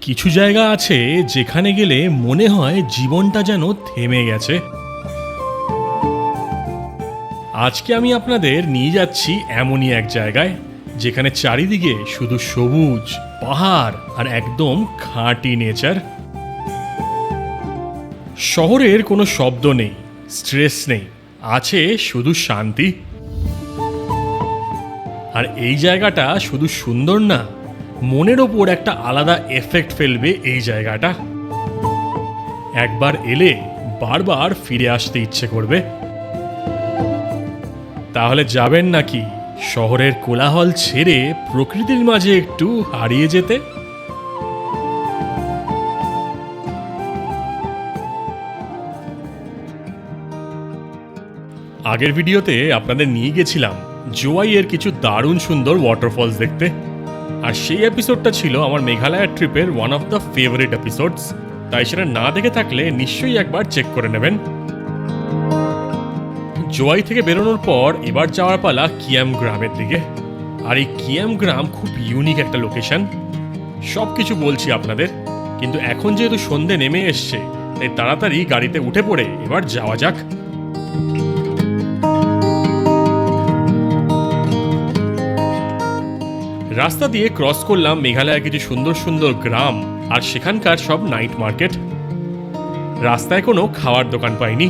কিছু জায়গা আছে যেখানে গেলে মনে হয় জীবনটা যেন থেমে গেছে। আজকে আমি আপনাদের নিয়ে যাচ্ছি এমনই এক জায়গায় যেখানে চারিদিকে শুধু সবুজ, পাহাড় আর একদম খাঁটি নেচার। শহরের কোনো শব্দ নেই, স্ট্রেস নেই, আছে শুধু শান্তি। আর এই জায়গাটা শুধু সুন্দর না, মনের ওপর একটা আলাদা এফেক্ট ফেলবে এই জায়গাটা। একবার এলে বারবার ফিরে আসতে ইচ্ছে করবে। তাহলে যাবেন নাকি শহরের কোলাহল ছেড়ে প্রকৃতির মাঝে একটু হারিয়ে যেতে? আগের ভিডিওতে আপনাদের নিয়ে গেছিলাম জোয়াইয়ের কিছু দারুণ সুন্দর ওয়াটারফলস দেখতে, আর সেই এপিসোডটা ছিল আমার মেঘালয় ট্রিপের one of the favourite episodes. তাই সেটা না দেখে থাকলে নিশ্চয়ই একবার চেক করে নেবেন। জোয়াই থেকে বেরোনোর পর এবার যাওয়ার পালা কিয়াম গ্রামের দিকে। আর এই কিয়াম গ্রাম খুব ইউনিক একটা লোকেশন। সব কিছু বলছি আপনাদের, কিন্তু এখন যেহেতু সন্ধে নেমে এসছে তাই তাড়াতাড়ি গাড়িতে উঠে পড়ে এবার যাওয়া যাক। রাস্তা দিয়ে ক্রস করলাম মেঘালয়ের কিছু সুন্দর সুন্দর গ্রাম আর সেখানকার সব নাইট মার্কেট। রাস্তায় কোনো খাওয়ার দোকান পাইনি,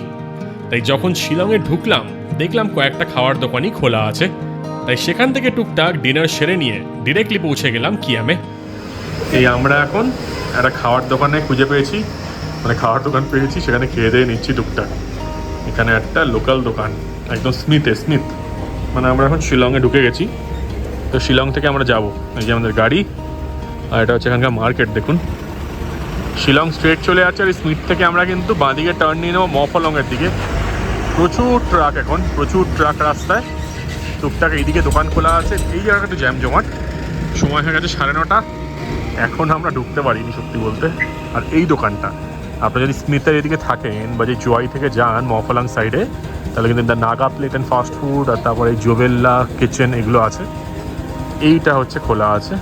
তাই যখন শিলংয়ে ঢুকলাম দেখলাম কয়েকটা খাওয়ার দোকানই খোলা আছে। তাই সেখান থেকে টুকটাক ডিনার সেরে নিয়ে ডিরেক্টলি পৌঁছে গেলাম কিয়ামে। এই আমরা এখন একটা খাওয়ার দোকানে খুঁজে পেয়েছি, মানে খাওয়ার দোকান পেয়েছি, সেখানে খেয়ে দিয়ে নিচ্ছি টুকটাক। এখানে একটা লোকাল দোকান, একদম স্মিথ। মানে আমরা এখন শিলংয়ে ঢুকে গেছি। তো শিলং থেকে আমরা যাব, এই যে আমাদের গাড়ি, আর এটা হচ্ছে এখানকার মার্কেট। দেখুন শিলং স্ট্রেট চলে যাচ্ছে, আর স্মিথ থেকে আমরা কিন্তু বাঁদিকে টার্ন নিয়ে নেবো মফলংয়ের দিকে। প্রচুর ট্রাক, এখন প্রচুর ট্রাক রাস্তায়। টুকটাক এইদিকে দোকান খোলা আছে। এই জায়গাটা একটু জ্যাম জমাট। সময় হয়ে গেছে 9:30, এখন আমরা ঢুকতে পারিনি সত্যি বলতে। আর এই দোকানটা আপনি যদি স্মিথের এদিকে থাকেন বা যে জোয়াই থেকে যান মফলাং সাইডে, তাহলে কিন্তু the Naga plate and fast food আর তারপরে জোবেল্লা কিচেন এগুলো আছে। এইটা হচ্ছে খোলা আছে।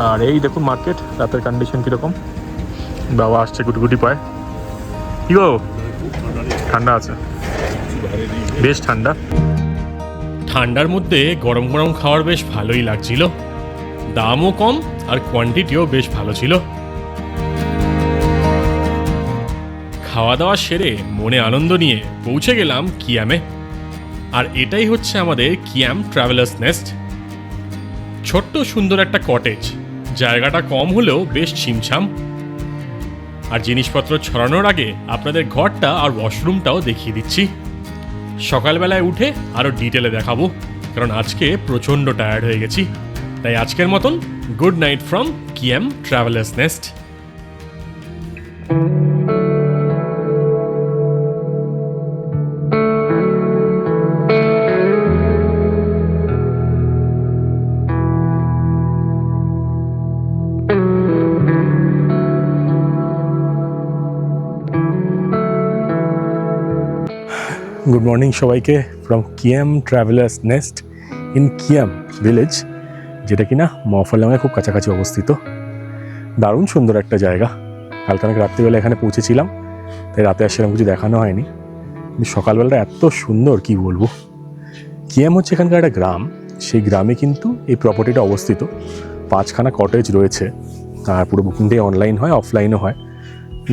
আর এই দেখুন মার্কেট, রাতের কন্ডিশন কীরকম। বাবা আসছে গুটি পায়। কি গো, ঠান্ডা আছে, বেশ ঠান্ডা। ঠান্ডার মধ্যে গরম গরম খাওয়ার বেশ ভালোই লাগছিল। দামও কম আর কোয়ান্টিটিও বেশ ভালো ছিল। খাওয়া দাওয়া সেরে মনে আনন্দ নিয়ে পৌঁছে গেলাম কিয়ামে। আর এটাই হচ্ছে আমাদের কিয়াম ট্রাভেলার্স নেস্ট। ছোট্ট সুন্দর একটা কটেজ, জায়গাটা কম হলেও বেশ ছিমছাম। আর জিনিসপত্র ছড়ানোর আগে আপনাদের ঘরটা আর ওয়াশরুমটাও দেখিয়ে দিচ্ছি। সকালবেলায় উঠে আরও ডিটেলে দেখাবো, কারণ আজকে প্রচণ্ড টায়ার্ড হয়ে গেছি। তাই আজকের মতন good night from Kiyam travellers nest. Good morning সবাইকে from Kiyam travellers nest in Kiyam village, যেটা কিনা মফলংয়ে খুব কাছাকাছি অবস্থিত। দারুণ সুন্দর একটা জায়গা। কালকে অনেক রাত্রিবেলা এখানে পৌঁছেছিলাম, তাই রাতে আর সেরকম কিছু দেখানো হয়নি, কিন্তু সকালবেলাটা এত সুন্দর কি বলবো। কিয়াম হচ্ছে এখানকার একটা গ্রাম। সেই গ্রামে কিন্তু এই প্রপার্টিটা অবস্থিত। 5খানা কটেজ রয়েছে, আর পুরো বুকিংটাই অনলাইন হয়, অফলাইনও হয়।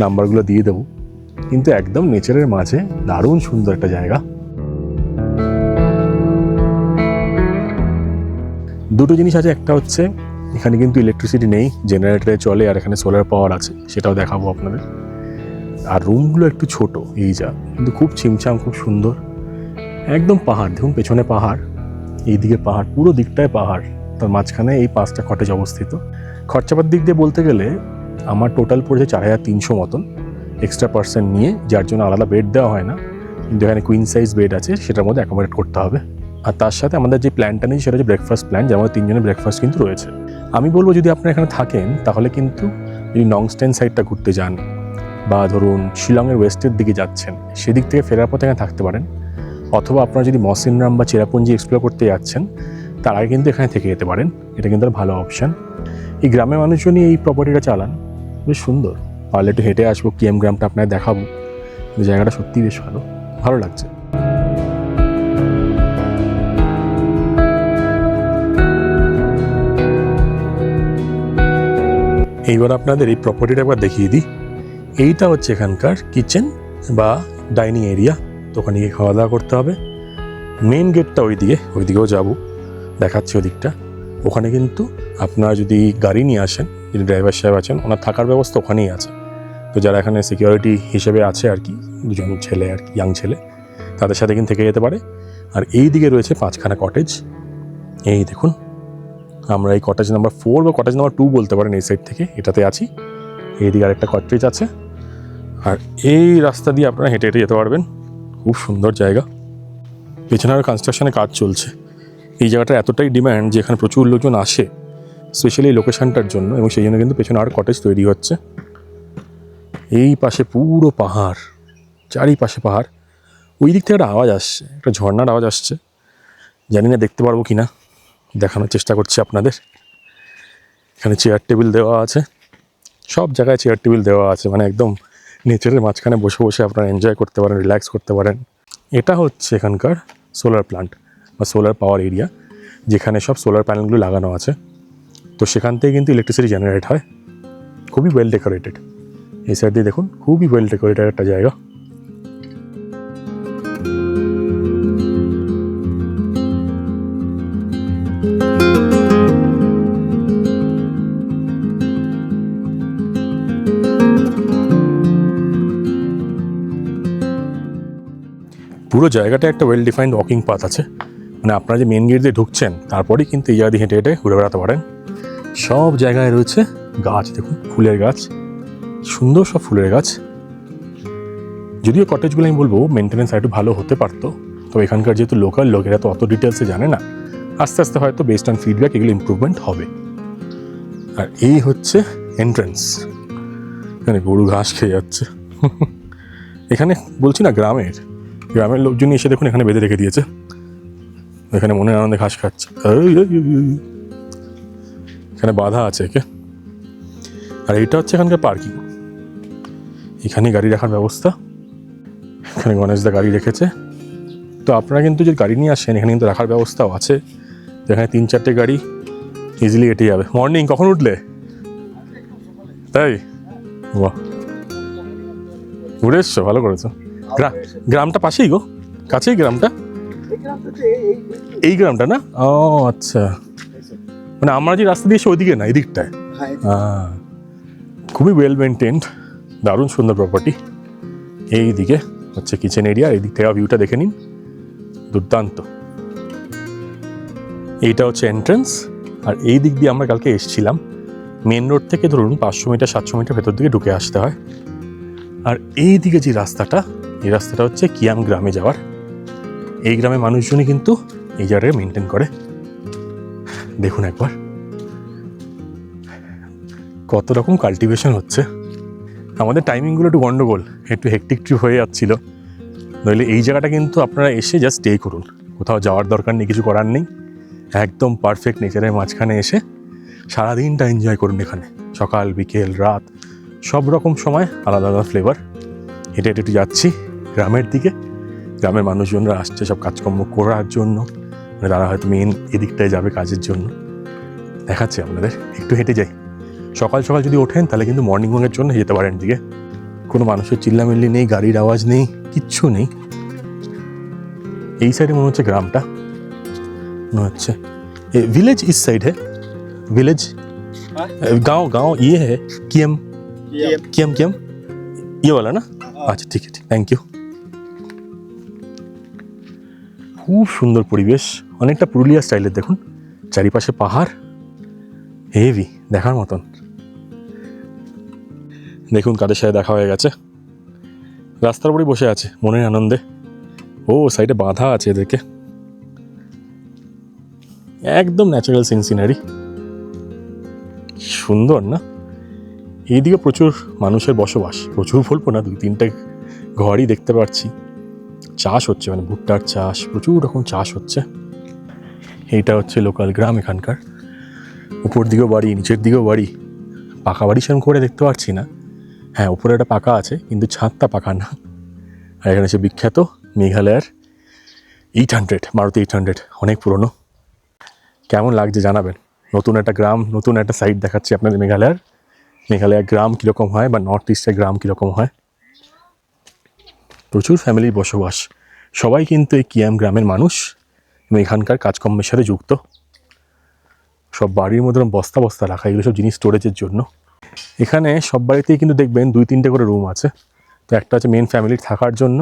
নাম্বারগুলো দিয়ে দেবো। কিন্তু একদম নেচারের মাঝে দারুণ সুন্দর একটা জায়গা। দুটো জিনিস আছে, একটা হচ্ছে এখানে কিন্তু ইলেকট্রিসিটি নেই, জেনারেটরে চলে, আর এখানে সোলার পাওয়ার আছে, সেটাও দেখাবো আপনাদের। আর রুমগুলো একটু ছোট, এই যা, কিন্তু খুব ছিমছাম, খুব সুন্দর। একদম পাহাড়, দেখুন পেছনে পাহাড়, এইদিকে পাহাড়, পুরো দিকটায় পাহাড়, তার মাঝখানে এই 5টা কটেজ অবস্থিত। খরচাপাতির দিক দিয়ে বলতে গেলে আমার টোটাল পড়েছে 4300 মতন, এক্সট্রা পার্সেন্ট নিয়ে, যার জন্য আলাদা বেড দেওয়া হয় না, কিন্তু এখানে কুইন সাইজ বেড আছে, সেটার মধ্যে অ্যাকোমোডেট করতে হবে। আর তার সাথে আমাদের যে প্ল্যানটা নিয়েছি সেটা হচ্ছে ব্রেকফাস্ট প্ল্যান, যেমন 3 জনের ব্রেকফাস্ট কিন্তু রয়েছে। আমি বলবো যদি আপনারা এখানে থাকেন তাহলে কিন্তু যদি নংস্টেন সাইডটা ঘুরতে যান বা ধরুন শিলংয়ের ওয়েস্টের দিকে যাচ্ছেন, সেদিক থেকে ফেরার পথে এখানে থাকতে পারেন। অথবা আপনারা যদি মসিনরাম বা চেরাপুঞ্জি এক্সপ্লোর করতে যাচ্ছেন তার আগে কিন্তু এখানে থেকে যেতে পারেন, এটা কিন্তু ভালো অপশান। এই গ্রামের মানুষজনই এই প্রপার্টিটা চালান, বেশ সুন্দর। পারলে একটু হেঁটে আসবো, কিএম গ্রামটা আপনাকে দেখাবো। কিন্তু জায়গাটা সত্যিই বেশ ভালো, ভালো লাগছে। এইবার আপনাদের এই প্রপার্টিটা একবার দেখিয়ে দিই। এইটা হচ্ছে এখানকার কিচেন বা ডাইনিং এরিয়া। তো ওখানে গিয়ে খাওয়া দাওয়া করতে হবে। মেন গেটটা ওইদিকেও যাব, দেখাচ্ছি ওদিকটা। ওখানে কিন্তু আপনারা যদি গাড়ি নিয়ে আসেন, যদি ড্রাইভার সাহেব আছেন, ওনার থাকার ব্যবস্থা ওখানেই আছে। তো যারা এখানে সিকিউরিটি হিসেবে আছে আর কি, দুজন ছেলে আর কি, ইয়াং ছেলে, তাদের সাথে কিন্তু থেকে যেতে পারে। আর এই দিকে রয়েছে 5খানা কটেজ। এই দেখুন, আমরা এই কটেজ নাম্বার 4 বা কটেজ নাম্বার 2 বলতে পারেন, এই সাইড থেকে এটাতে আছি। এইদিকে আরেকটা কটেজ আছে। আর এই রাস্তা দিয়ে আপনারা হেঁটে হেঁটে যেতে পারবেন। খুব সুন্দর জায়গা। পেছনে আরও কনস্ট্রাকশনের কাজ চলছে। এই জায়গাটার এতটাই ডিম্যান্ড যে এখানে প্রচুর লোকজন আসে, স্পেশালি এই লোকেশনটার জন্য, এবং সেই জন্য কিন্তু পেছনে আর কটেজ তৈরি হচ্ছে। এই পাশে পুরো পাহাড়, চারিপাশে পাহাড়। ওই দিক থেকে একটা আওয়াজ আসছে, একটা ঝর্ণার আওয়াজ আসছে। জানি না দেখতে পারবো কি না, দেখানোর চেষ্টা করছি আপনাদের। এখানে চেয়ার টেবিল দেওয়া আছে, সব জায়গায় চেয়ার টেবিল দেওয়া আছে, মানে একদম নেচারের মাঝখানে বসে বসে আপনারা এনজয় করতে পারেন, রিল্যাক্স করতে পারেন। এটা হচ্ছে এখানকার সোলার প্ল্যান্ট বা সোলার পাওয়ার এরিয়া, যেখানে সব সোলার প্যানেলগুলো লাগানো আছে। তো সেখান থেকে কিন্তু ইলেকট্রিসিটি জেনারেট হয়। খুবই ওয়েল ডেকোরেটেড। এই সাইড দিয়ে দেখুন, খুবই ওয়েল ডেকোরেটেড একটা জায়গা। পুরো জায়গাটা একটা ওয়েল ডিফাইন্ড ওয়াকিং পাথ আছে। মানে আপনারা যে মেন গেট দিয়ে ঢুকছেন, তারপরেই কিন্তু এই জায়গা দিয়ে হেঁটে হেঁটে ঘুরে বেড়াতে পারেন। সব জায়গায় রয়েছে গাছ, দেখুন ফুলের গাছ, সুন্দর সব ফুলের গাছ। যদিও কটেজগুলো আমি বলবো মেনটেন্যান্স একটু ভালো হতে পারতো, তবে এখানকার যেহেতু লোকাল লোক, এরা তো অত ডিটেলসে জানে না। আস্তে আস্তে হয়তো বেসড অন ফিডব্যাক এগুলো ইমপ্রুভমেন্ট হবে। আর এই হচ্ছে এন্ট্রান্স। এখানে গরু ঘাস খেয়ে যাচ্ছে। এখানে বলছি না, গ্রামের লোকজনই এসে দেখুন এখানে বেঁধে রেখে দিয়েছে। এখানে মনে আনন্দে ঘাস খাচ্ছে। এখানে বাধা আছে একে। আর এইটা হচ্ছে এখানকার পার্কিং। এখানে গাড়ি রাখার ব্যবস্থা। এখানে গণেশদা গাড়ি রেখেছে। তো আপনারা কিন্তু যদি গাড়ি নিয়ে আসেন, এখানে কিন্তু রাখার ব্যবস্থাও আছে। এখানে 3-4টে গাড়ি ইজিলি এটে যাবে। মর্নিং কখন উঠলে? তাই? বাহ, ঘুরে এসছো, ভালো করেছো। গ্রামটা পাশেই গো, কাছেই গ্রামটা। এই গ্রামটা না? ও আচ্ছা, মানে আমরা যে রাস্তা দিয়েছি ওইদিকে না, এই দিকটায়। খুবই ওয়েল মেনটেন্ড, দারুণ সুন্দর প্রপার্টি। এই দিকে হচ্ছে কিচেন এরিয়া, এই দিক থেকে ভিউটা দেখে নিন, দুর্দান্ত। এইটা হচ্ছে এন্ট্রান্স। আর এই দিক দিয়ে আমরা কালকে এসেছিলাম। মেন রোড থেকে ধরুন 500 মিটার 700 মিটার ভেতর দিকে ঢুকে আসতে হয়। আর এই দিকে যে রাস্তাটা, এই রাস্তাটা হচ্ছে কিয়াম গ্রামে যাওয়ার। এই গ্রামের মানুষজনই কিন্তু এই জায়গাটাকে মেনটেন করে। দেখুন একবার কত রকম কাল্টিভেশন হচ্ছে। আমাদের টাইমিংগুলো একটু গন্ডগোল, একটু হেকটিক ট্রিপ হয়ে যাচ্ছিল। নইলে এই জায়গাটা কিন্তু আপনারা এসে জাস্ট স্টে করুন, কোথাও যাওয়ার দরকার নেই, কিছু করার নেই। একদম পারফেক্ট নেচারের মাঝখানে এসে সারাদিনটা এনজয় করুন। এখানে সকাল বিকেল রাত সব রকম সময় আলাদা আলাদা ফ্লেভার। হেঁটে হেঁটে একটু যাচ্ছি গ্রামের দিকে। গ্রামের মানুষজনরা আসছে সব কাজকর্ম করার জন্য, মানে তারা হয়তো মেন এদিকটায় যাবে কাজের জন্য। দেখাচ্ছি আপনাদের, একটু হেঁটে যাই। সকাল সকাল যদি ওঠেন তাহলে কিন্তু মর্নিং ওয়াকের জন্য যেতে পারেন দিকে। কোনো মানুষের চিল্লামিল্লি নেই, গাড়ির আওয়াজ নেই, কিচ্ছু নেই। এই সাইডে মনে হচ্ছে গ্রামটা, মনে হচ্ছে विलेज इस साइड है। विलेज गांव ये है कियम कियम कियम ये वाला ना? अच्छा ठीक है, थैंक यू। খুব সুন্দর পরিবেশ, অনেকটা পুরুলিয়া স্টাইলের। দেখুন চারিপাশে পাহাড়, হেভি, দেখার মতন। দেখুন কাদের সাথে দেখা হয়ে গেছে, রাস্তার উপরই বসে আছে মনের আনন্দে। ও সাইডে বাঁধা আছে এদেরকে, একদম ন্যাচারাল সিনারি। সুন্দর না? এইদিকে প্রচুর মানুষের বসবাস, প্রচুর বলবো না, 2-3টে ঘরই দেখতে পাচ্ছি। চাষ হচ্ছে, মানে ভুট্টার চাষ, প্রচুর রকম চাষ হচ্ছে। এইটা হচ্ছে লোকাল গ্রাম এখানকার। উপর দিকেও বাড়ি, নিচের দিকেও বাড়ি। পাকা বাড়ি সেরকম করে দেখতে পাচ্ছি না। হ্যাঁ, উপরে একটা পাকা আছে, কিন্তু ছাদটা পাকা না। আর এখানে হচ্ছে বিখ্যাত মেঘালয়ার 800, মারুতি 800, অনেক পুরনো। কেমন লাগছে জানাবেন। নতুন একটা গ্রাম, নতুন একটা সাইড দেখাচ্ছি আপনাদের মেঘালয়ার গ্রাম কীরকম হয়, বা নর্থ ইস্টের গ্রাম কীরকম হয়। প্রচুর ফ্যামিলির বসবাস, সবাই কিন্তু এই কিয়াম গ্রামের মানুষ এবং এখানকার কাজকর্মের সাথে যুক্ত। সব বাড়ির মধ্যে বস্তা বস্তা রাখা, এগুলো সব জিনিস স্টোরেজের জন্য। এখানে সব বাড়িতেই কিন্তু দেখবেন 2-3টে করে রুম আছে। তো একটা হচ্ছে মেন ফ্যামিলির থাকার জন্য,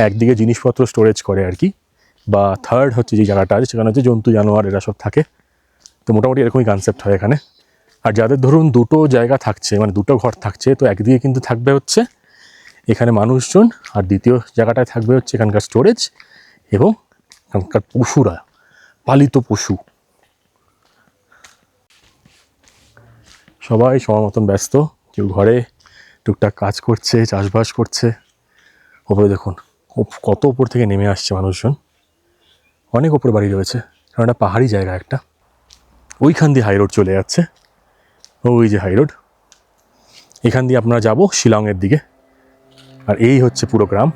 একদিকে জিনিসপত্র স্টোরেজ করে আর কি, বা থার্ড হচ্ছে যে জায়গাটা আছে সেখানে হচ্ছে জন্তু জানোয়ার এরা সব থাকে। তো মোটামুটি এরকমই কনসেপ্ট হয় এখানে। আর যাদের ধরুন দুটো জায়গা থাকছে, মানে দুটো ঘর থাকছে, তো একদিকে কিন্তু থাকবে হচ্ছে এখানে মানুষজন, আর দ্বিতীয় জায়গাটায় থাকবে হচ্ছে এখানকার স্টোরেজ এবং এখানকার পশুরা, পালিত পশু। সবাই সবার মতন ব্যস্ত, কেউ ঘরে টুকটাক কাজ করছে, চাষবাস করছে। ওপরে দেখুন কত উপর থেকে নেমে আসছে মানুষজন, অনেক ওপরে বাড়ি রয়েছে, কারণ একটা পাহাড়ি জায়গা একটা। ওইখান দিয়ে হাই রোড চলে যাচ্ছে, ওই যে হাই রোড, এখান দিয়ে আপনারা যাব শিলংয়ের দিকে। আর এই হচ্ছে পুরো গ্রাম।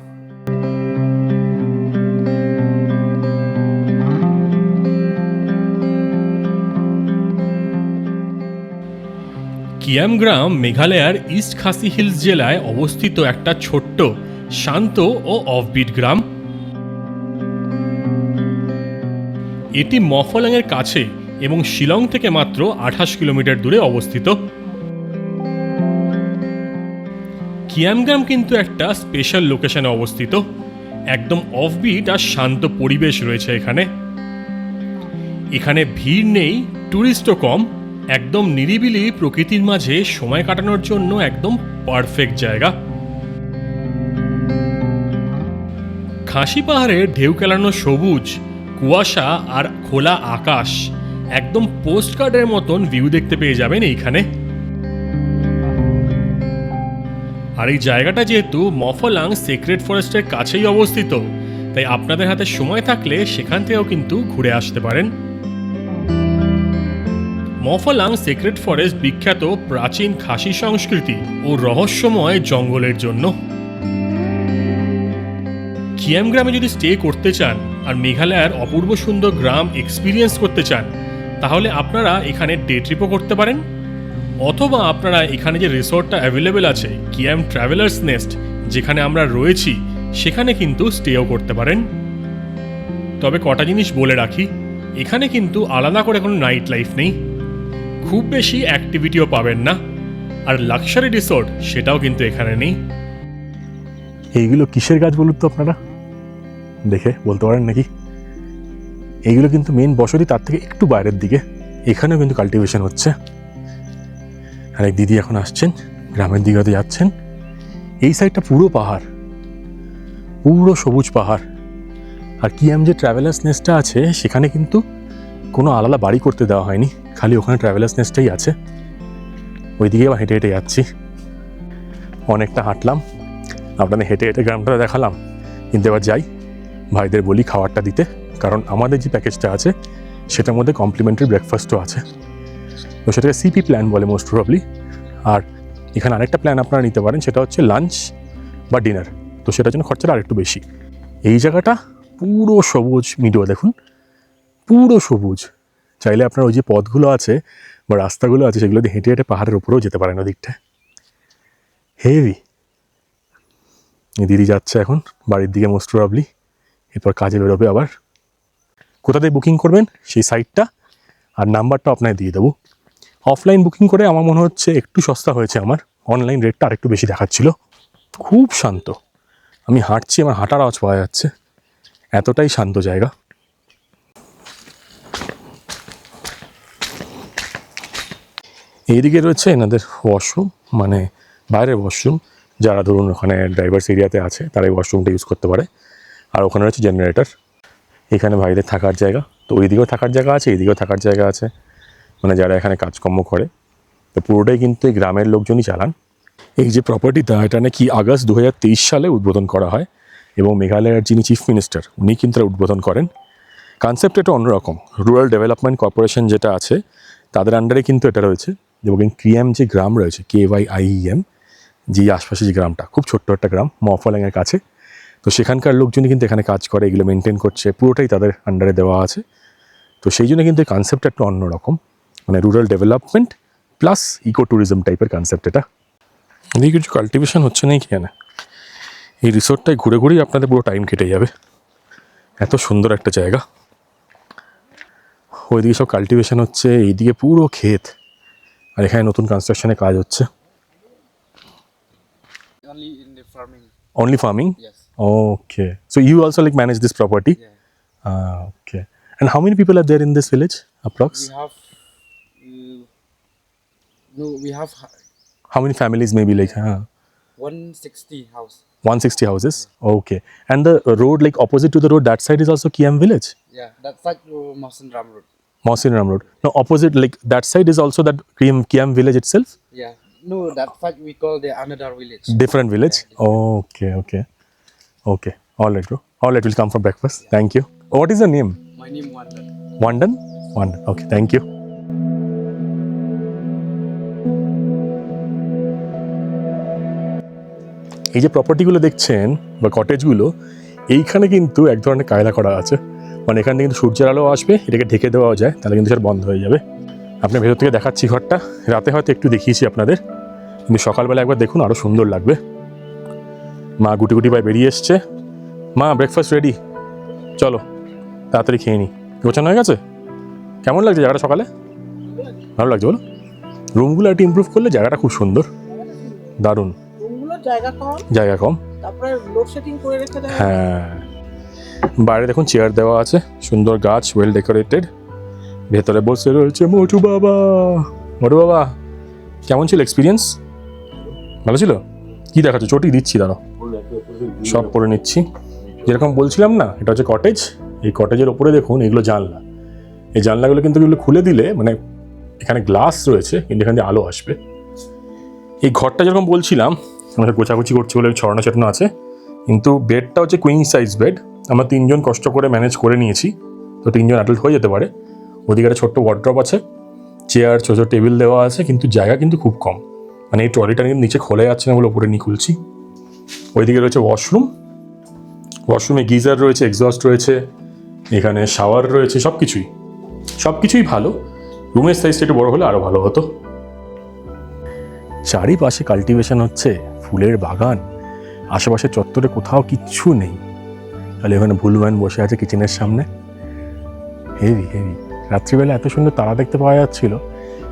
কিয়াম গ্রাম মেঘালয়ার ইস্ট খাসি হিলস জেলায় অবস্থিত একটা ছোট্ট, শান্ত ও অফবিট গ্রাম। এটি মফলাংয়ের কাছে এবং শিলং থেকে মাত্র 28 কিলোমিটার দূরে অবস্থিত। কিয়াম গ্রাম কিন্তু একটা স্পেশাল লোকেশনে অবস্থিত, একদম অফবিট আর শান্ত পরিবেশ রয়েছে এখানে। এখানে ভিড় নেই, ট্যুরিস্টও কম, একদম নিরিবিলি প্রকৃতির মাঝে সময় কাটানোর জন্য একদম পারফেক্ট জায়গা। খাসি পাহাড়ের ঢেউ খেলানো সবুজ, কুয়াশা আর খোলা আকাশ, একদম পোস্টকার্ডের মতন ভিউ দেখতে পেয়ে যাবেন এইখানে। আর এই জায়গাটা যেহেতু মফলাং সিক্রেট ফরেস্টের কাছেই অবস্থিত, তাই আপনাদের হাতে সময় থাকলে সেখান থেকেও কিন্তু ঘুরে আসতে পারেন। মফলাং সিক্রেট ফরেস্ট বিখ্যাত প্রাচীন খাসি সংস্কৃতি ও রহস্যময় জঙ্গলের জন্য। কিয়াম গ্রামে যদি স্টে করতে চান আর মেঘালয়ের অপূর্ব সুন্দর গ্রাম এক্সপিরিয়েন্স করতে চান, তাহলে আপনারা এখানে ডে ট্রিপও করতে পারেন, অথবা আপনারা এখানে যে রিসোর্টটা অ্যাভেলেবেল আছে কিয়াম ট্রাভেলার্স নেস্ট, যেখানে আমরা রয়েছি, সেখানে কিন্তু স্টেও করতে পারেন। তবে কটা জিনিস বলে রাখি, এখানে কিন্তু আলাদা করে কোনো নাইট লাইফ নেই, খুব বেশি অ্যাক্টিভিটিও পাবেন না, আর লাক্সারি রিসোর্ট সেটাও কিন্তু এখানে নেই। এইগুলো কিসের গাছ বলুন তো আপনারা, দেখে বলতে পারেন নাকি? এইগুলো কিন্তু মেন বসতি তার থেকে একটু বাইরের দিকে, এখানেও কিন্তু কাল্টিভেশন হচ্ছে। আর এক দিদি এখন আসছেন, গ্রামের দিকে যাচ্ছেন। এই সাইডটা পুরো পাহাড়, পুরো সবুজ পাহাড়। আর কিয়াম যে ট্রাভেলার্স নেস্টটা আছে সেখানে কিন্তু কোনো আলাদা বাড়ি করতে দেওয়া হয়নি, খালি ওখানে ট্রাভেলার্স নেস্টটাই আছে। ওইদিকে আবার হেঁটে হেঁটে যাচ্ছি, অনেকটা হাঁটলাম, আপনাদের হেঁটে হেঁটে গ্রামটা দেখালাম। কিন্তু এবার যাই, ভাইদের বলি খাবারটা দিতে, কারণ আমাদের যে প্যাকেজটা আছে সেটার মধ্যে কমপ্লিমেন্টারি ব্রেকফাস্টও আছে। তো সেটাকে সিপি প্ল্যান বলে মোস্ট প্রবাবলি। আর এখানে আরেকটা প্ল্যান আপনারা নিতে পারেন, সেটা হচ্ছে লাঞ্চ বা ডিনার, তো সেটার জন্য খরচাটা আরেকটু বেশি। এই জায়গাটা পুরো সবুজ, মিডিয়া দেখুন পুরো সবুজ। চাইলে আপনার ওই যে পথগুলো আছে বা রাস্তাগুলো আছে সেগুলো দিয়ে হেঁটে হেঁটে পাহাড়ের উপরেও যেতে পারেন ওদিকটায়। হেভি। দিদি যাচ্ছে এখন বাড়ির দিকে মোস্ট প্রবাবলি, এরপর কাজে বেরোবে আবার। কোথা থেকে বুকিং করবেন সেই সাইটটা আর নাম্বারটা আপনাকে দিয়ে দেবো। অফলাইন বুকিং করে আমার মনে হচ্ছে একটু সস্তা হয়েছে, আমার অনলাইন রেটটা আরেকটু বেশি দেখাচ্ছিল। খুব শান্ত, আমি হাঁটছি, আমার হাঁটার আওয়াজ পাওয়া যাচ্ছে, এতটাই শান্ত জায়গা। এইদিকে রয়েছে এনাদের ওয়াশরুম, মানে বাইরের ওয়াশরুম। যারা ধরুন ওখানে ড্রাইভার্স এরিয়াতে আছে তারা এই ওয়াশরুমটা ইউজ করতে পারে। আর ওখানে রয়েছে জেনারেটর। এখানে ভাইদের থাকার জায়গা, তো ওইদিকেও থাকার জায়গা আছে, এইদিকেও থাকার জায়গা আছে, মানে যারা এখানে কাজকর্ম করে। তো পুরোটাই কিন্তু এই গ্রামের লোকজনই চালান। এই যে প্রপার্টিটা, এটা নাকি আগস্ট 2023 সালে উদ্বোধন করা হয়, এবং মেঘালয়ের যিনি চিফ মিনিস্টার উনি কিন্তু উদ্বোধন করেন। কনসেপ্ট এটা অন্যরকম। রুরাল ডেভেলপমেন্ট কর্পোরেশন যেটা আছে তাদের আন্ডারে কিন্তু এটা রয়েছে। এবং কিয়াম যে গ্রাম রয়েছে, KYIEM, যে আশপাশে যে গ্রামটা, খুব ছোট্ট একটা গ্রাম মফলাংয়ের কাছে, তো সেখানকার লোকজনই কিন্তু এখানে কাজ করে, এগুলো মেনটেন করছে, পুরোটাই তাদের আন্ডারে দেওয়া আছে। তো সেই জন্য কিন্তু কনসেপ্টটা একটু অন্যরকম, মানে rural development plus eco tourism টাইপের কনসেপ্ট এটা। এদিকে কিছু কাল্টিভেশন হচ্ছে নাকি কেন, এই রিসোর্টটায় ঘুরে ঘুরেই আপনাদের পুরো টাইম কেটে যাবে, এত সুন্দর একটা জায়গা। ওইদিকে সব কাল্টিভেশন হচ্ছে, এইদিকে পুরো ক্ষেত, আর এখানে নতুন কনস্ট্রাকশনের কাজ হচ্ছে। Only in the farming. Only farming? Yes. Okay. So you also like manage this property? Yeah. Okay. And how many people are there in this village, approx? We have How many families maybe like? 160 house. 160 houses? Okay. And the road like opposite to the road, that side is also Kiam village? Yeah, that's like Mosin Ram Road. Mawsynram Road. No, opposite like that side is also that Kiam village itself? Yeah. No, that side we call the another village. Different village? Okay. All right, bro. All right, we'll come for breakfast. Thank you. What is your name? My name Wandan. Wandan? Wandan. Okay, thank you. এই যে প্রপার্টিগুলো দেখছেন বা কটেজগুলো, এইখানে কিন্তু এক ধরনের কায়দা করা আছে, মানে এখানে কিন্তু সূর্যের আলো আসবে, এটাকে ঢেকে দেওয়া যায়, তাহলে কিন্তু সেটা বন্ধ হয়ে যাবে। আপনার ভেতর থেকে দেখাচ্ছি ঘরটা, রাতে হয়তো একটু দেখিয়েছি আপনাদের, কিন্তু সকালবেলা একবার দেখুন, আরও সুন্দর লাগবে। মা গুটি গুটি পায়ে বেরিয়ে এসছে। মা, ব্রেকফাস্ট রেডি, চলো তাড়াতাড়ি খেয়ে নিই। গোছানো হয়ে গেছে? কেমন লাগছে জায়গাটা সকালে? ভালো লাগছে বলো? রুমগুলো একটু ইমপ্রুভ করলে জায়গাটা খুব সুন্দর, দারুণ। রুমগুলোর জায়গা কম, তারপরে লোডশেডিং করে রেখে দেয়। হ্যাঁ, বাইরে দেখুন চেয়ার দেওয়া আছে, সুন্দর গাছ, ওয়েল ডেকোরেটেড। ভেতরে বসে রয়েছে মোটু বাবা। মোটু বাবা, কেমন ছিল এক্সপিরিয়েন্স? ভালো ছিল? কি দেখাচ্ছ? চটি দিচ্ছি, দাঁড়াও, সব পরে নিচ্ছি। যেরকম বলছিলাম না, এটা হচ্ছে কটেজ। এই কটেজের ওপরে দেখুন এগুলো জানলা, এই জানলাগুলো কিন্তু এগুলো খুলে দিলে, মানে এখানে গ্লাস রয়েছে কিন্তু এখান দিয়ে আলো আসবে। এই ঘরটা যেরকম বলছিলাম, আমরা গোছাগুছি করছি বলে ছড়ানো ছড়ানো আছে, কিন্তু বেডটা হচ্ছে কুইন সাইজ বেড। আমরা 3 জন কষ্ট করে ম্যানেজ করে নিয়েছি, তো 3 জন অ্যাডাল্ট হয়ে যেতে পারে। ওদিকে একটা ছোট্ট ওয়ার্ড্রপ আছে, চেয়ার, ছোটো ছোটো টেবিল দেওয়া আছে, কিন্তু জায়গা কিন্তু খুব কম। মানে এই ট্রলিটা কিন্তু নিচে খোলা যাচ্ছে না বলে ওপরে নিয়ে খুলছি। ওইদিকে রয়েছে ওয়াশরুম, ওয়াশরুমে গিজার রয়েছে, এক্সস্ট রয়েছে, এখানে শাওয়ার রয়েছে, সব কিছুই ভালো। রুমের সাইজটা একটু বড় হলে আরও ভালো হতো। চারিপাশে কাল্টিভেশন হচ্ছে, ফুলের বাগান, আশেপাশে চত্বরে কোথাও কিচ্ছু নেই, তাহলে ওখানে ভুলভ্যান বসে আছে কিচেনের সামনে। হেভি। রাত্রিবেলা এত সুন্দর তারা দেখতে পাওয়া যাচ্ছিল,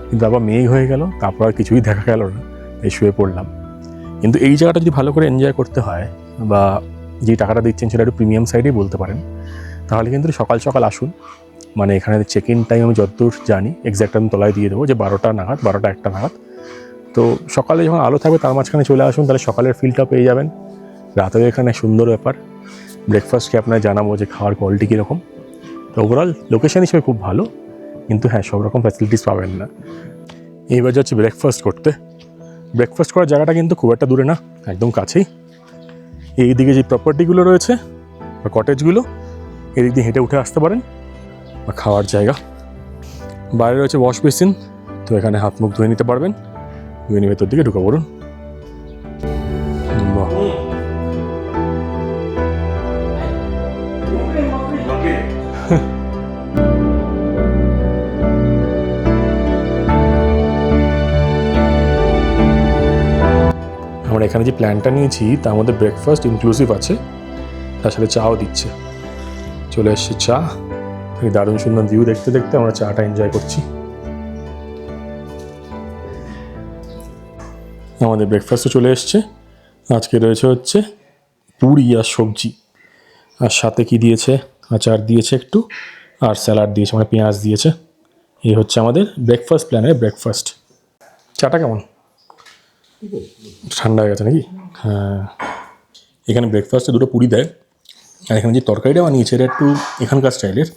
কিন্তু আবার মেঘ হয়ে গেল, তারপর আর কিছুই দেখা গেল না, এই শুয়ে পড়লাম। কিন্তু এই জায়গাটা যদি ভালো করে এনজয় করতে হয়, বা যে টাকাটা দিচ্ছেন সেটা একটু প্রিমিয়াম সাইডেই বলতে পারেন, তাহলে কিন্তু সকাল সকাল আসুন। মানে এখানে চেক ইন টাইম আমি যতদূর জানি এক্স্যাক্ট আমি তলায় দিয়ে দেবো যে 12টা নাগাদ, 12টা-1টা নাগাদ। তো সকালে যখন আলো থাকবে তার মাঝখানে চলে আসুন, তাহলে সকালের ফিলটা পেয়ে যাবেন। রাতেও এখানে সুন্দর ব্যাপার। ব্রেকফাস্টকে আপনার জানাবো যে খাওয়ার কোয়ালিটি কীরকম। তো ওভারঅল লোকেশান হিসেবে খুব ভালো, কিন্তু হ্যাঁ, সব রকম ফ্যাসিলিটিস পাবেন না। এইবার যাচ্ছি ব্রেকফাস্ট করতে। ব্রেকফাস্ট করার জায়গাটা কিন্তু খুব একটা দূরে না, একদম কাছেই। এইদিকে যে প্রপার্টিগুলো রয়েছে বা কটেজগুলো, এদিক দিয়ে হেঁটে উঠে আসতে পারেন, বা খাওয়ার জায়গা। বাইরে রয়েছে ওয়াশ বেসিন, তো এখানে হাত মুখ ধুয়ে নিতে পারবেন। ধুয়ে নিয়ে ভেতর দিকে ঢুকে পড়ুন। বাহ, আমরা এখানে যে প্ল্যানটা নিয়েছি তার মধ্যে ব্রেকফাস্ট ইনক্লুসিভ আছে, তার সাথে চাও দিচ্ছে। চলে এসছে চা, এই দারুণ সুন্দর ভিউ দেখতে দেখতে আমরা চাটা এনজয় করছি। আমাদের ব্রেকফাস্টও চলে এসছে। আজকে রয়েছে হচ্ছে পুরি আর সবজি, আর সাথে কি দিয়েছে, আচার দিয়েছে একটু, আর স্যালাড দিয়েছে, মানে পেঁয়াজ দিয়েছে। এই হচ্ছে আমাদের ব্রেকফাস্ট প্ল্যানের ব্রেকফাস্ট। চাটা কেমন? ঠান্ডা হয়ে গেছে নাকি? হ্যাঁ, এখানে ব্রেকফাস্টে 2টো পুরি দেয়, আর এখানে যে তরকারিটা বানিয়েছে এটা একটু এখানকার স্টাইলের,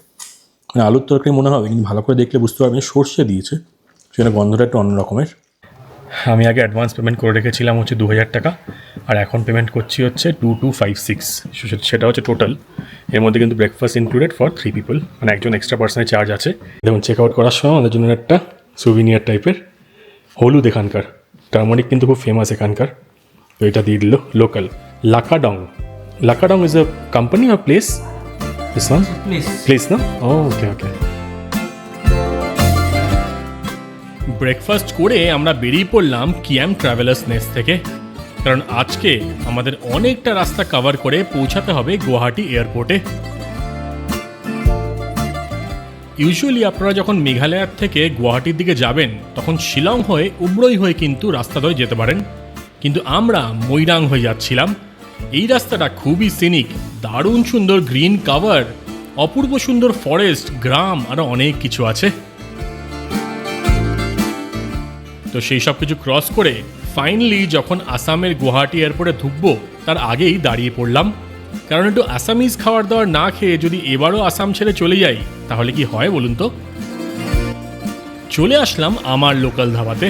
মানে আলুর তরকারি মনে হবে, কিন্তু ভালো করে দেখলে বুঝতে পারবেন সর্ষে দিয়েছে, সেখানে গন্ধটা একটু অন্য রকমের। আমি আগে অ্যাডভান্স পেমেন্ট করে রেখেছিলাম হচ্ছে 2000 টাকা, আর এখন পেমেন্ট করছি হচ্ছে 2256, সেটা হচ্ছে টোটাল। এর মধ্যে কিন্তু ব্রেকফাস্ট ইনক্লুডেড ফর 3 পিপল, মানে একজন এক্সট্রা পার্সনের চার্জ আছে। দেখুন চেক আউট করার সময় আমাদের জন্য একটা সুভিনিয়ার টাইপের। হলুদ এখানকার, টার্মারিক কিন্তু খুব ফেমাস এখানকার। তো এটা দিয়ে দিল local Lakadong. Lakadong is a company or place? This one place না? ও ওকে ওকে। ব্রেকফাস্ট করে আমরা বেরিয়ে পড়লাম কিয়াম ট্রাভেলার্স নেস্ট থেকে, কারণ আজকে আমাদের অনেকটা রাস্তা কভার করে পৌঁছাতে হবে গুয়াহাটি এয়ারপোর্টে। ইউজুয়ালি আপনারা যখন মেঘালয়ার থেকে গুয়াহাটির দিকে যাবেন তখন শিলং হয়ে উমরই হয়ে কিন্তু রাস্তা ধরে যেতে পারেন, কিন্তু আমরা মৈরাং হয়ে যাচ্ছিলাম। এই রাস্তাটা খুবই সিনিক, দারুণ সুন্দর গ্রিন কাভার, অপূর্ব সুন্দর ফরেস্ট, গ্রাম, আরও অনেক কিছু আছে। তো সেই সব কিছু ক্রস করে ফাইনালি যখন আসামের গুয়াহাটি এয়ারপোর্টে ঢুকবো তার আগেই দাঁড়িয়ে পড়লাম, কারণ একটু আসামিজ খাবার দাবার না খেয়ে যদি এবারও আসাম ছেড়ে চলে যাই তাহলে কি হয় বলুন তো। চলে আসলাম আমার লোকাল ধাবাতে,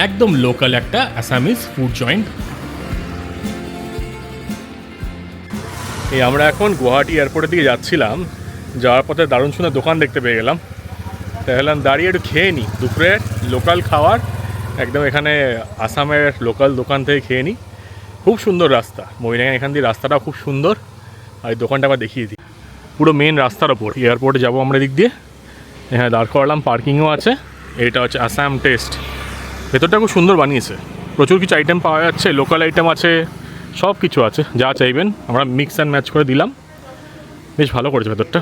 একদম লোকাল একটা আসামিজ ফুড জয়েন্ট। এই আমরা এখন গুয়াহাটি এয়ারপোর্টের দিকে যাচ্ছিলাম, যাওয়ার পথে দারুণ সুন্দর দোকান দেখতে পেয়ে গেলাম। তাহলে দাঁড়িয়ে একটু খেয়ে নিই দুপুরের লোকাল খাবার, একদম এখানে আসামের লোকাল দোকান থেকে খেয়ে নিই। খুব সুন্দর রাস্তা, মৈরাং এখান দিয়ে রাস্তাটাও খুব সুন্দর। আর এই দোকানটা আবার দেখিয়ে দিই, পুরো মেন রাস্তার ওপর। এয়ারপোর্টে যাবো আমরা দিক দিয়ে, হ্যাঁ দাঁড় করালাম, পার্কিংও আছে। এটা হচ্ছে আসাম টেস্ট, ভেতরটা খুব সুন্দর বানিয়েছে, প্রচুর কিছু আইটেম পাওয়া যাচ্ছে, লোকাল আইটেম আছে, সব কিছু আছে যা চাইবেন। আমরা মিক্স অ্যান্ড ম্যাচ করে দিলাম, বেশ ভালো করেছে ভেতরটা।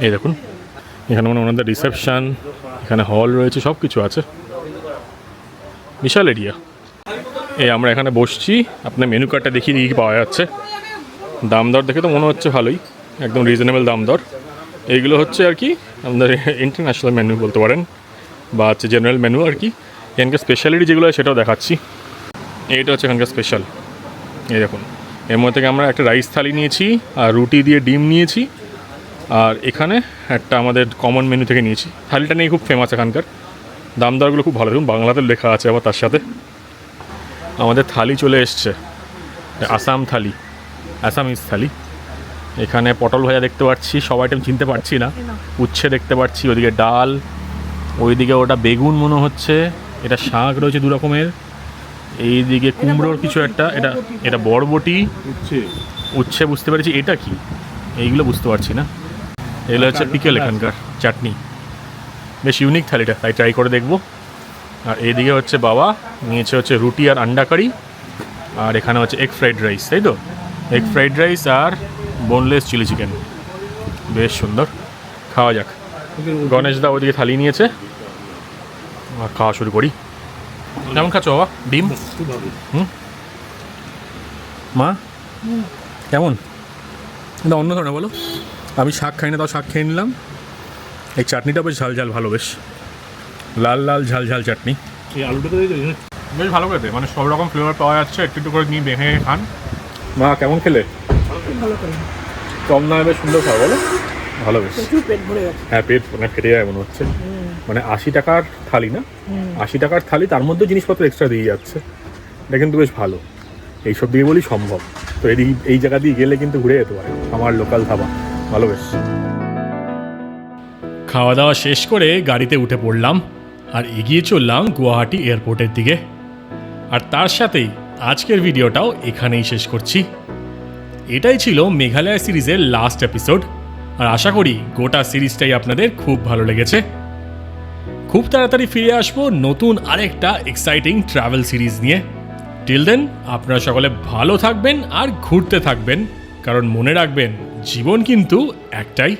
এই দেখুন এখানে মানে ওনাদের রিসেপশান, এখানে হল রয়েছে, সব কিছু আছে, বিশাল এরিয়া। এই আমরা এখানে বসছি, আপনার মেনু কার্ডটা দেখিয়ে দিয়ে পাওয়া যাচ্ছে। দাম দর দেখে তো মনে হচ্ছে ভালোই, একদম রিজনেবল দাম দর। এইগুলো হচ্ছে আর কি আমাদের ইন্টারন্যাশনাল মেনু বলতে পারেন, বা হচ্ছে জেনারেল মেনু আর কি। এখানকার স্পেশালিটি যেগুলো হয় সেটাও দেখাচ্ছি। এইটা হচ্ছে এখানকার স্পেশাল, এই দেখুন। এর মধ্যে থেকে আমরা একটা রাইস থালি নিয়েছি, আর রুটি দিয়ে ডিম নিয়েছি, আর এখানে একটা আমাদের কমন মেনু থেকে নিয়েছি। থালিটা নিয়ে খুব ফেমাস এখানকার, দাম দরগুলো খুব ভালো। দেখুন বাংলাতে লেখা আছে আবার তার সাথে। আমাদের থালি চলে এসছে, আসাম থালি, আসামিজ থালি। এখানে পটল ভাজা দেখতে পাচ্ছি, সব আইটেম চিনতে পারছি না। উচ্ছে দেখতে পাচ্ছি, ওদিকে ডাল, ওইদিকে ওটা বেগুন মনে হচ্ছে, এটা শাক রয়েছে দু রকমের, এইদিকে কুমড়োর কিছু একটা, এটা বরবটি, উচ্ছে বুঝতে পেরেছি। এটা কি এইগুলো বুঝতে পারছি না। এগুলো হচ্ছে পিকেল, এখানকার চাটনি। বেশ ইউনিক থালিটা, তাই ট্রাই করে দেখবো। আর এইদিকে হচ্ছে বাবা নিয়েছে হচ্ছে রুটি আর আন্ডা কারি, আর এখানে হচ্ছে এগ ফ্রাইড রাইস, তাই তো? এগ ফ্রাইড রাইস আর বোনলেস চিলি চিকেন, বেশ সুন্দর। খাওয়া যাক। গণেশ দা ওদিকে থালি নিয়েছে, আর খাওয়া শুরু করি। কেমন খাচ্ছ বাবা ডিম? মা কেমন? এটা অন্য ধরনের বলো। আমি শাক খাই না, তাও শাক খেয়ে নিলাম। এই চাটনিটা বেশ ঝাল ঝাল, ভালো, বেশ লাল লাল ঝাল ঝাল চাটনি। এই আলুটা তো বেশ ভালো খেতে, মানে সব রকম ফ্লেভার পাওয়া যাচ্ছে, একটু একটু করে নিয়ে ভেঙে খান। মা কেমন খেলে? ভালো করে কম দামে বেশ সুন্দর খাওয়া, বলো ভালো, বেশ। প্রচুর পেট ভরে গেছে। হ্যাঁ পেট মানে ফেটে যায় মনে হচ্ছে। মানে 80 টাকার থালি না, 80 টাকার থালি, তার মধ্যে জিনিসপত্র এক্সট্রা দিয়ে যাচ্ছে, এটা কিন্তু বেশ ভালো। এইসব দিয়ে বলি সম্ভব। তো এই জায়গা দিয়ে গেলে কিন্তু ঘুরে যেতে পারে, আমার লোকাল ধাবা, ভালো বেশ। খাওয়া দাওয়া শেষ করে গাড়িতে উঠে পড়লাম আর এগিয়ে চললাম গুয়াহাটি এয়ারপোর্টের দিকে। আর তার সাথেই আজকের ভিডিওটাও এখানেই শেষ করছি। এটাই ছিল মেঘালয় সিরিজের লাস্ট এপিসোড, আর আশা করি গোটা সিরিজটাই আপনাদের খুব ভালো লেগেছে। খুব তাড়াতাড়ি ফিরে আসবো নতুন আরেকটা এক্সাইটিং ট্রাভেল সিরিজ নিয়ে। টিল দেন আপনারা সকলে ভালো থাকবেন আর ঘুরতে থাকবেন, কারণ মনে রাখবেন জীবন কিন্তু একটাই।